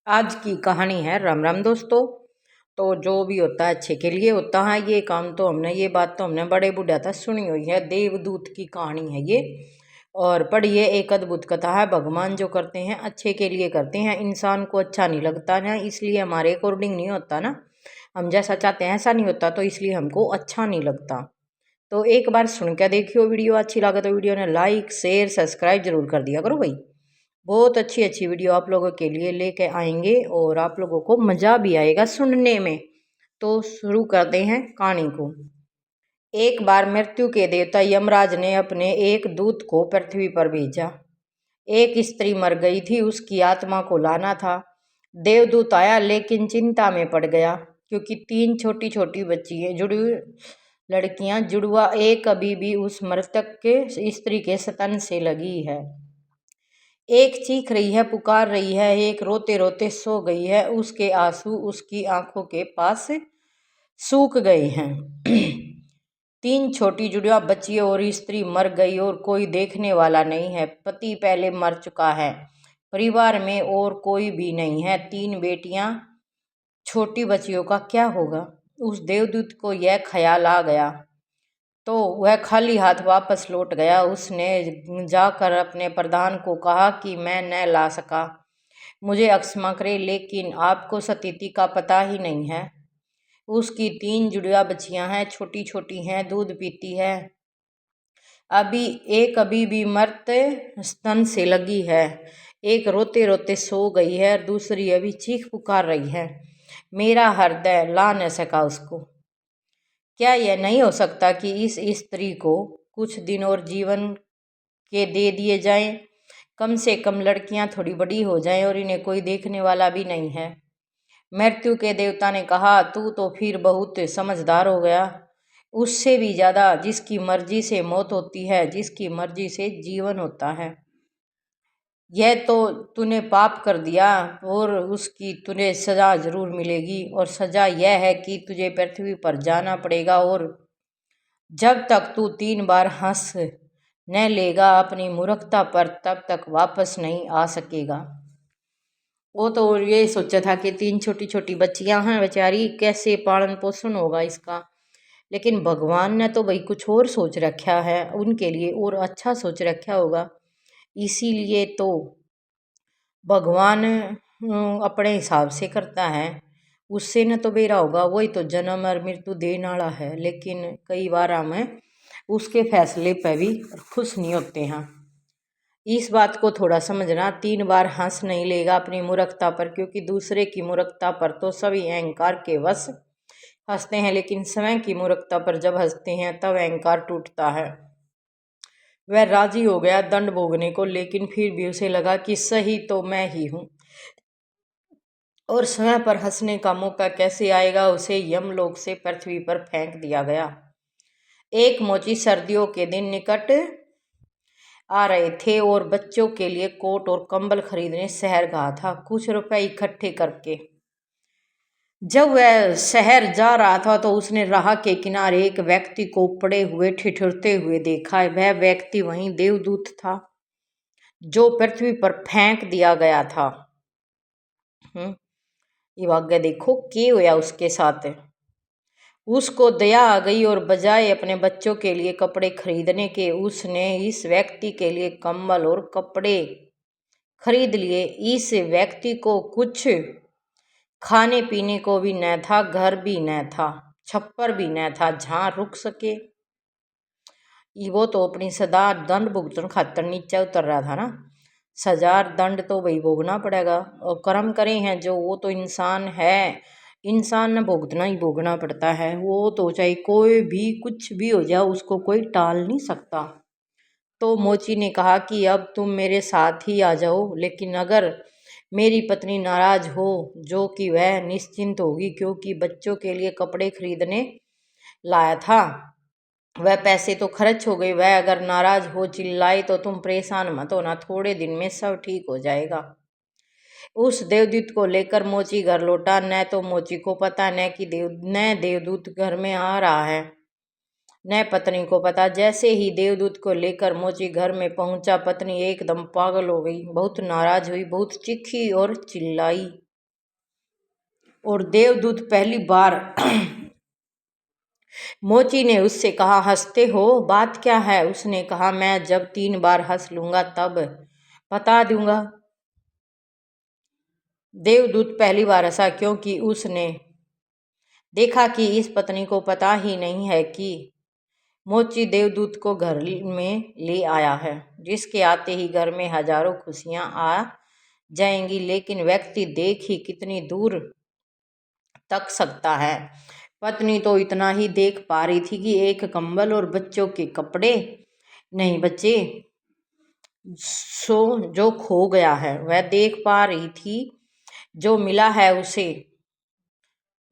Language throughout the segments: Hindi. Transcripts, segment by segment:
आज की कहानी है। राम राम दोस्तों। तो जो भी होता है अच्छे के लिए होता है। ये काम तो हमने ये बात तो हमने बड़े बूढ़ा था सुनी हुई है। देवदूत की कहानी है ये। और पढ़िए, एक अद्भुत कथा है। भगवान जो करते हैं अच्छे के लिए करते हैं। इंसान को अच्छा नहीं लगता ना, इसलिए हमारे अकॉर्डिंग नहीं होता ना, हम जैसा चाहते हैं ऐसा नहीं होता, तो इसलिए हमको अच्छा नहीं लगता। तो एक बार सुन के देखियो वीडियो। अच्छी लगे तो वीडियो ने लाइक शेयर सब्सक्राइब जरूर कर दिया करो भाई। बहुत अच्छी अच्छी वीडियो आप लोगों के लिए लेके आएंगे और आप लोगों को मज़ा भी आएगा सुनने में। तो शुरू करते हैं कहानी को। एक बार मृत्यु के देवता यमराज ने अपने एक दूत को पृथ्वी पर भेजा। एक स्त्री मर गई थी, उसकी आत्मा को लाना था। देवदूत आया लेकिन चिंता में पड़ गया, क्योंकि 3 छोटी छोटी बच्चियां जुड़ी लड़कियां जुड़वा एक अभी भी उस मृतक के स्त्री के स्तन से लगी है। एक चीख रही है, पुकार रही है, एक रोते रोते सो गई है। उसके आंसू उसकी आंखों के पास सूख गए हैं। 3 छोटी जुड़वा बच्चियों और स्त्री मर गई और कोई देखने वाला नहीं है। पति पहले मर चुका है, परिवार में और कोई भी नहीं है। 3 बेटियां, छोटी बच्चियों का क्या होगा? उस देवदूत को यह ख्याल आ गया तो वह खाली हाथ वापस लौट गया। उसने जाकर अपने प्रधान को कहा कि मैं न ला सका, मुझे क्षमा करे, लेकिन आपको स्थिति का पता ही नहीं है। उसकी 3 जुड़वा बच्चियां हैं, छोटी छोटी हैं, दूध पीती है। अभी भी मर्त स्तन से लगी है। एक रोते रोते सो गई है और दूसरी अभी चीख पुकार रही है। मेरा हृदय ला न सका उसको। क्या यह नहीं हो सकता कि इस स्त्री को कुछ दिन और जीवन के दे दिए जाएं? कम से कम लड़कियां थोड़ी बड़ी हो जाएं और इन्हें कोई देखने वाला भी नहीं है। मृत्यु के देवता ने कहा, तू तो फिर बहुत समझदार हो गया। उससे भी ज़्यादा, जिसकी मर्जी से मौत होती है, जिसकी मर्जी से जीवन होता है। यह तो तूने पाप कर दिया और उसकी तुझे सज़ा ज़रूर मिलेगी। और सज़ा यह है कि तुझे पृथ्वी पर जाना पड़ेगा और जब तक तू 3 बार हंस न लेगा अपनी मूर्खता पर, तब तक वापस नहीं आ सकेगा। वो तो ये सोचा था कि 3 छोटी छोटी बच्चियां हैं बेचारी, कैसे पालन पोषण होगा इसका। लेकिन भगवान ने तो भाई कुछ और सोच रखा है उनके लिए, और अच्छा सोच रखा होगा। इसीलिए तो भगवान अपने हिसाब से करता है। उससे न तो बेरा होगा, वही तो जन्म और मृत्यु देने वाला है। लेकिन कई बार हम उसके फैसले पर भी खुश नहीं होते हैं। इस बात को थोड़ा समझना। 3 बार हंस नहीं लेगा अपनी मूर्खता पर, क्योंकि दूसरे की मूर्खता पर तो सभी अहंकार के वश हंसते हैं, लेकिन स्वयं की मूर्खता पर जब हंसते हैं तब अहंकार टूटता है। वह राजी हो गया दंड भोगने को, लेकिन फिर भी उसे लगा कि सही तो मैं ही हूँ और स्वयं पर हंसने का मौका कैसे आएगा। उसे यमलोक से पृथ्वी पर फेंक दिया गया। एक मोची सर्दियों के दिन निकट आ रहे थे और बच्चों के लिए कोट और कंबल खरीदने शहर गया था, कुछ रुपए इकट्ठे करके। जब वह शहर जा रहा था तो उसने राह के किनारे एक व्यक्ति को पड़े हुए ठिठुरते हुए देखा। वह व्यक्ति वही देवदूत था जो पृथ्वी पर फेंक दिया गया था। ये वाक्य देखो क्या हुआ उसके साथ। उसको दया आ गई और बजाय अपने बच्चों के लिए कपड़े खरीदने के, उसने इस व्यक्ति के लिए कंबल और कपड़े खरीद लिए। इस व्यक्ति को कुछ खाने पीने को भी न था, घर भी न था, छप्पर भी न था जहाँ रुक सके। वो तो अपनी सदा दंड भुगतन खातर नीचे उतर रहा था ना। सजा दंड तो वही भोगना पड़ेगा, और कर्म करे हैं जो, वो तो इंसान है। इंसान ने भुगतना ही भोगना पड़ता है। वो तो चाहे कोई भी कुछ भी हो जाए, उसको कोई टाल नहीं सकता। तो मोची ने कहा कि अब तुम मेरे साथ ही आ जाओ, लेकिन अगर मेरी पत्नी नाराज हो, जो कि वह निश्चिंत होगी क्योंकि बच्चों के लिए कपड़े खरीदने लाया था, वह पैसे तो खर्च हो गए। वह अगर नाराज हो, चिल्लाई, तो तुम परेशान मत होना, थोड़े दिन में सब ठीक हो जाएगा। उस देवदूत को लेकर मोची घर लौटा। न तो मोची को पता न देवदूत घर में आ रहा है, न पत्नी को पता। जैसे ही देवदूत को लेकर मोची घर में पहुंचा, पत्नी एकदम पागल हो गई, बहुत नाराज हुई, बहुत चीखी और चिल्लाई। और देवदूत पहली बार मोची ने उससे कहा, हंसते हो, बात क्या है? उसने कहा, मैं जब 3 बार हंस लूंगा तब बता दूंगा। देवदूत पहली बार हंसा क्योंकि उसने देखा कि इस पत्नी को पता ही नहीं है कि मोची देवदूत को घर में ले आया है, जिसके आते ही घर में हजारों खुशियां आ जाएंगी। लेकिन व्यक्ति देख ही कितनी दूर तक सकता है। पत्नी तो इतना ही देख पा रही थी कि एक कंबल और बच्चों के कपड़े नहीं बचे, सो जो खो गया है वह देख पा रही थी, जो मिला है उसे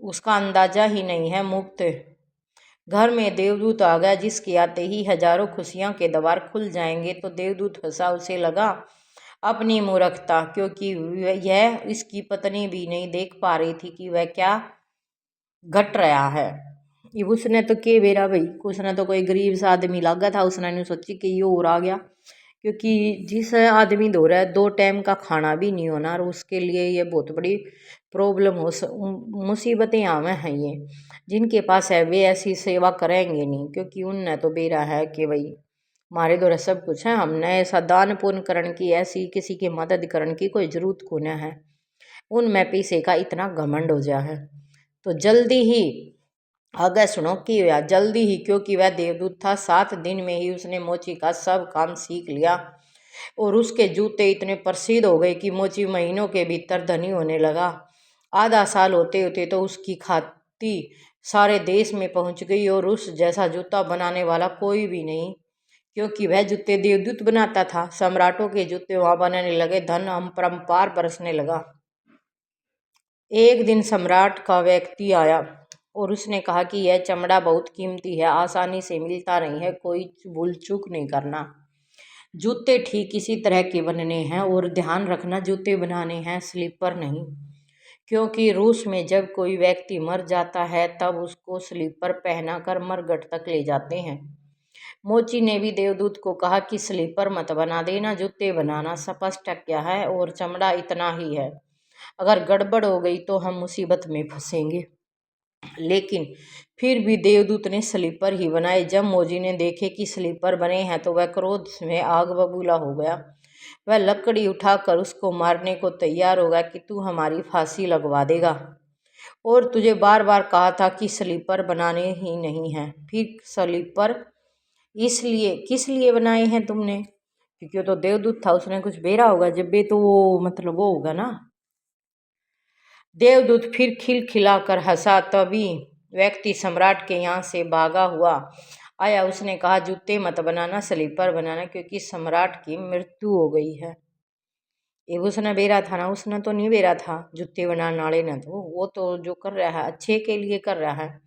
उसका अंदाजा ही नहीं है। मुक्त घर में देवदूत आ गया, जिसके आते ही हजारों खुशियां के द्वार खुल जाएंगे। तो देवदूत हंसा, उसे लगा अपनी मूर्खता, क्योंकि यह इसकी पत्नी भी नहीं देख पा रही थी कि वह क्या घट रहा है। ये उसने तो के बेरा भाई, उसने तो कोई गरीब सा आदमी लागा था, उसने नहीं सोची कि ये और आ गया, क्योंकि जिस आदमी दो रहा है 2 टाइम का खाना भी नहीं होना, और उसके लिए ये बहुत बड़ी प्रॉब्लम हो मुसीबतें आवे हैं। ये जिनके पास है वे ऐसी सेवा करेंगे नहीं, क्योंकि उनने तो बेरा है कि भाई हमारे द्वारा सब कुछ है, हमने ऐसा दान पुण्य करण की, ऐसी किसी की मदद करण की कोई जरूरत को न है। उनमें पैसे का इतना घमंड हो जा है। तो जल्दी ही आगे सुनो कि हुआ जल्दी ही, क्योंकि वह देवदूत था, 7 दिन में ही उसने मोची का सब काम सीख लिया, और उसके जूते इतने प्रसिद्ध हो गए कि मोची महीनों के भीतर धनी होने लगा। आधा साल होते होते तो उसकी ख्याति सारे देश में पहुंच गई, और उस जैसा जूता बनाने वाला कोई भी नहीं, क्योंकि वह जूते देवदूत बनाता था। सम्राटों के जूते वहां बनने लगे, धन अपरंपार बरसने लगा। एक दिन सम्राट का व्यक्ति आया और उसने कहा कि यह चमड़ा बहुत कीमती है, आसानी से मिलता नहीं है, कोई भूल चूक नहीं करना। जूते ठीक इसी तरह के बनने हैं, और ध्यान रखना जूते बनाने हैं, स्लीपर नहीं, क्योंकि रूस में जब कोई व्यक्ति मर जाता है तब उसको स्लीपर पहनाकर मरघट तक ले जाते हैं। मोची ने भी देवदूत को कहा कि स्लीपर मत बना देना, जूते बनाना। स्पष्ट क्या है, और चमड़ा इतना ही है, अगर गड़बड़ हो गई तो हम मुसीबत में फंसेंगे। लेकिन फिर भी देवदूत ने स्लीपर ही बनाए। जब मोजी ने देखे कि स्लीपर बने हैं तो वह क्रोध में आग बबूला हो गया। वह लकड़ी उठाकर उसको मारने को तैयार हो गया कि तू हमारी फांसी लगवा देगा, और तुझे बार बार कहा था कि स्लीपर बनाने ही नहीं है। फिर स्लीपर इसलिए किस लिए बनाए हैं तुमने? क्योंकि वो तो देवदूत था, उसने कुछ बेरा होगा, जब भी तो वो मतलब वो होगा ना। देवदूत फिर खिलखिलाकर हंसा। तभी व्यक्ति सम्राट के यहाँ से भागा हुआ आया। उसने कहा, जूते मत बनाना, स्लीपर बनाना, क्योंकि सम्राट की मृत्यु हो गई है। ये उसने बेरा था ना, उसने तो नहीं बेरा था जूते बनाने वाले ने, तो वो तो जो कर रहा है अच्छे के लिए कर रहा है।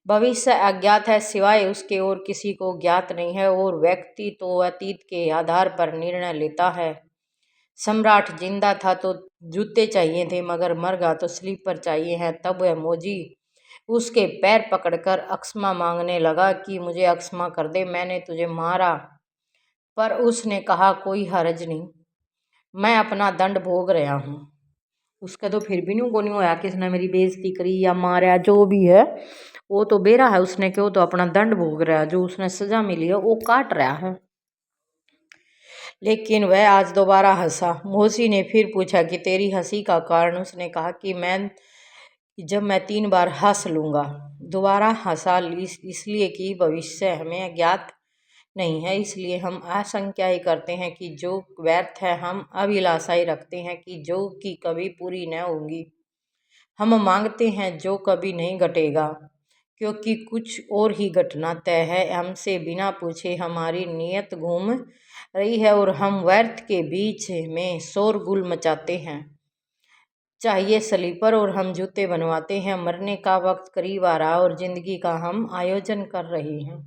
भविष्य अज्ञात है, सिवाय उसके और किसी को ज्ञात नहीं है, और व्यक्ति तो अतीत के आधार पर निर्णय लेता है। सम्राट जिंदा था तो जूते चाहिए थे, मगर मर गया तो स्लीपर चाहिए हैं। तब वह मोजी उसके पैर पकड़कर अक्षमा मांगने लगा कि मुझे अक्षमा कर दे, मैंने तुझे मारा। पर उसने कहा, कोई हर्ज नहीं, मैं अपना दंड भोग रहा हूँ। उसका तो फिर भी नहीं कोनी होया कि इसने मेरी बेइज्जती करी या मारा, जो भी है वो तो बेरा है, उसने क्यों तो अपना दंड भोग रहा है, जो उसने सजा मिली है वो काट रहा है। लेकिन वह आज दोबारा हंसा। मोसी ने फिर पूछा कि तेरी हंसी का कारण? उसने कहा कि जब मैं 3 बार हंस लूंगा। दोबारा हंसा इसलिए कि भविष्य हमें ज्ञात नहीं है, इसलिए हम आशंका ही करते हैं कि जो व्यर्थ है, हम अभिलाषाएं रखते हैं कि जो कि कभी पूरी न होंगी, हम मांगते हैं जो कभी नहीं घटेगा, क्योंकि कुछ और ही घटना तय है। हमसे बिना पूछे हमारी नीयत घूम रही है, और हम व्यर्थ के बीच में शोरगुल मचाते हैं। चाहिए स्लीपर और हम जूते बनवाते हैं। मरने का वक्त करीब आ रहा और जिंदगी का हम आयोजन कर रहे हैं,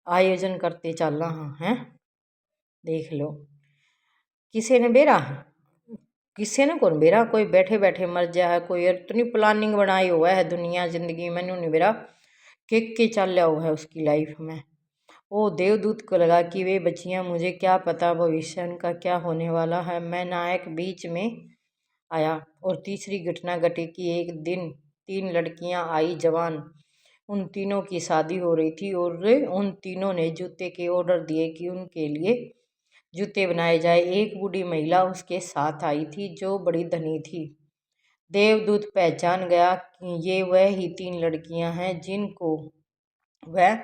आयोजन करते चल रहा हैं। देख लो किसी ने बेरा, किसी ने कौन बेरा, कोई बैठे बैठे मर जा है, कोई इतनी प्लानिंग बनाई हुआ है दुनिया जिंदगी में नहीं बेरा के चल रहा हुआ है उसकी लाइफ में। ओ देवदूत को लगा कि वे बच्चियां, मुझे क्या पता भविष्य उनका क्या होने वाला है। मैं नायक बीच में आया। और तीसरी घटना घटी कि एक दिन 3 लड़कियां आई जवान। उन तीनों की शादी हो रही थी और उन तीनों ने जूते के ऑर्डर दिए कि उनके लिए जूते बनाए जाए। एक बूढ़ी महिला उसके साथ आई थी जो बड़ी धनी थी। देवदूत पहचान गया कि ये वह ही 3 लड़कियां हैं जिनको वह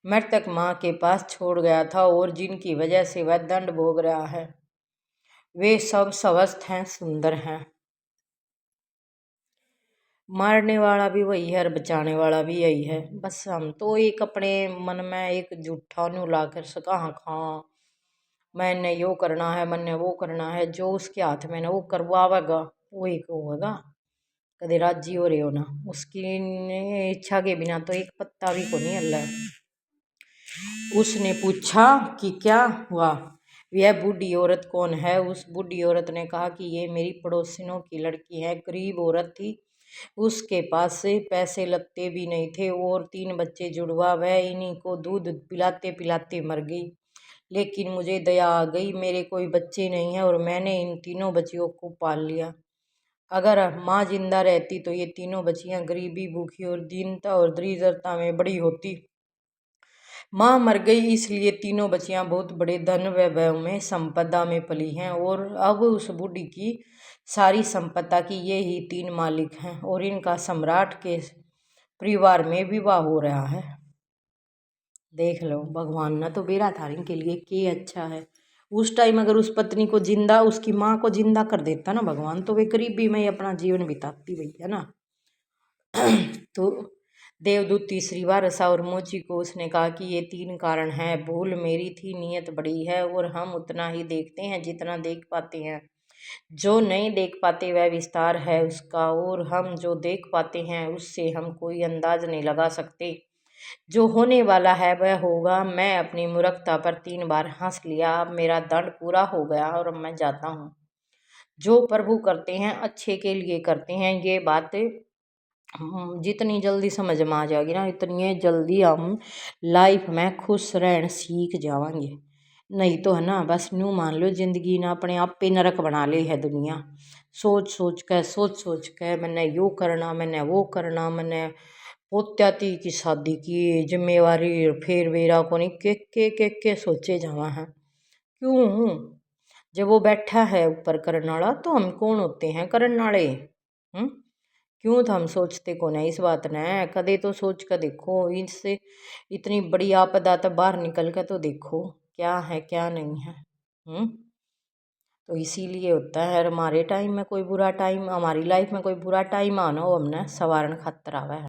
मृतक माँ के पास छोड़ गया था और जिनकी वजह से वह दंड भोग रहा है। वे सब स्वस्थ हैं, सुंदर हैं। मारने वाला भी वही है और बचाने वाला भी यही है। बस हम तो एक अपने मन में एक झूठा न्यू ला कर सका हाँ मैंने यो करना है, मैंने वो करना है, जो उसके हाथ में ना वो करवावेगा वो एक होगा। कदे राजी हो रहे हो ना, उसकी इच्छा के बिना तो एक पत्ता भी को नहीं हल्ला है। उसने पूछा कि क्या हुआ, यह बूढ़ी औरत कौन है। उस बूढ़ी औरत ने कहा कि ये मेरी पड़ोसिनों की लड़की है। गरीब औरत थी, उसके पास से पैसे लगते भी नहीं थे और 3 बच्चे जुड़वा, वह इन्हीं को दूध पिलाते पिलाते मर गई। लेकिन मुझे दया आ गई, मेरे कोई बच्चे नहीं है और मैंने इन तीनों बच्चियों को पाल लिया। अगर माँ जिंदा रहती तो ये तीनों बच्चियां गरीबी, भूखी और दीनता और दरिद्रता में बड़ी होती। माँ मर गई, इसलिए तीनों बच्चियां बहुत बड़े धन वैभव में संपदा में पली हैं और अब उस बूढ़ी की सारी संपदा की ये ही 3 मालिक हैं और इनका सम्राट के परिवार में विवाह हो रहा है। देख लो भगवान ना तो बेरा थारिन के लिए के अच्छा है। उस टाइम अगर उस पत्नी को जिंदा, उसकी माँ को जिंदा कर देता ना भगवान, तो वे गरीबी में ही अपना जीवन बिताती भैया ना। तो देवदूत तीसरी बार रसा और मोची को उसने कहा कि ये 3 कारण हैं। भूल मेरी थी, नीयत बड़ी है और हम उतना ही देखते हैं जितना देख पाते हैं। जो नहीं देख पाते वह विस्तार है उसका, और हम जो देख पाते हैं उससे हम कोई अंदाज नहीं लगा सकते। जो होने वाला है वह होगा। मैं अपनी मूर्खता पर 3 बार हंस लिया, अब मेरा दंड पूरा हो गया और अब मैं जाता हूँ। जो प्रभु करते हैं अच्छे के लिए करते हैं, ये बात जितनी जल्दी समझ में आ जाएगी ना इतनी जल्दी हम लाइफ में खुश रहना सीख जाएंगे। नहीं तो है ना बस न्यू मान लो जिंदगी ना अपने आप पे नरक बना ले है दुनिया। सोच सोच के मैंने यो करना, मैंने वो करना, मैंने पोत्याती की शादी की जिम्मेवारी फिर मेरा को नहीं के सोचे जावा है। क्यों? जब वो बैठा है ऊपर करने वाला तो हम कौन होते हैं करने वाले? क्यों तो हम सोचते को नहीं इस बात ने। कदे तो सोच कर देखो, इससे इतनी बड़ी आपदा तो बाहर निकल कर तो देखो क्या है क्या नहीं है। तो इसीलिए होता है हमारे टाइम में कोई बुरा टाइम, हमारी लाइफ में कोई बुरा टाइम आना हो हमने सवारण खातर आवा है।